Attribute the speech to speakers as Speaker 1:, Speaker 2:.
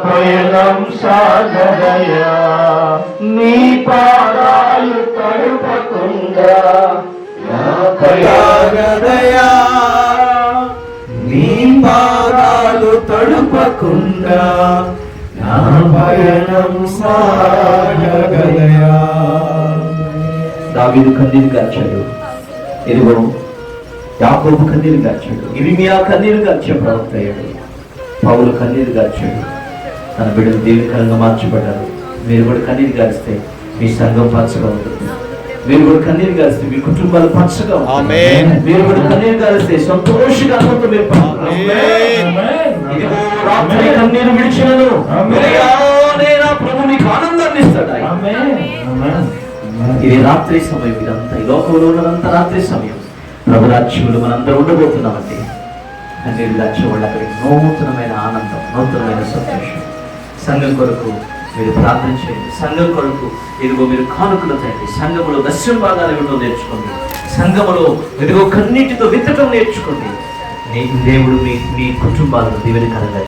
Speaker 1: పయనం సాగదయా, నీ పాదాలు తడుపకుండా నా
Speaker 2: సాగదయా, నీ పాదాలు తడుపకుండా నా పయనం సాగదయా.
Speaker 3: దావీదు కన్నీరు గార్చాడు, ఇదిగో యాకోబు కన్నీరు గార్చాడు, ఇర్మియా కన్నీరు గార్చే ప్రవక్త అయ్యాడు, పౌలు కన్నీరు గార్చాడు, తన బిడ్డలు దీవెనకరంగా మార్చబడ్డారు. మీరు కూడా కన్నీరు గారిస్తే మీ సంఘం పచ్చగా ఉంటుంది. మీరు కూడా కన్నీరు గారిస్తే మీ కుటుంబాలు పచ్చగా ఉంటాయి. మీరు కూడా కన్నీరు గారిస్తే సంతోషంగా మీరు కన్నీరు విడిచినను ప్రభు మీకు ఆనందాన్ని ఇస్తాడు. ఇది రాత్రి సమయం, ఇదంతా ఈ లోకంలో ఉన్నదంతా రాత్రి సమయం. ప్రభు రాజ్యంలో మనందరూ ఉండబోతున్నామండి. కన్నీరు దాచే వాళ్ళు అక్కడికి నూతనమైన ఆనందం, నూతనమైన సంతోషం. సంఘం కొరకు మీరు ప్రార్థన చేయండి, సంఘం కొరకు ఇదిగో మీరు కానుకలు చేయండి, సంఘములో దశమ భాగాలు ఇవ్వడం నేర్చుకోండి, సంఘములో ఇదిగో కన్నీటితో విత్తటం నేర్చుకోండి. దేవుడు మీ కుటుంబాలను దీవెనకరంగా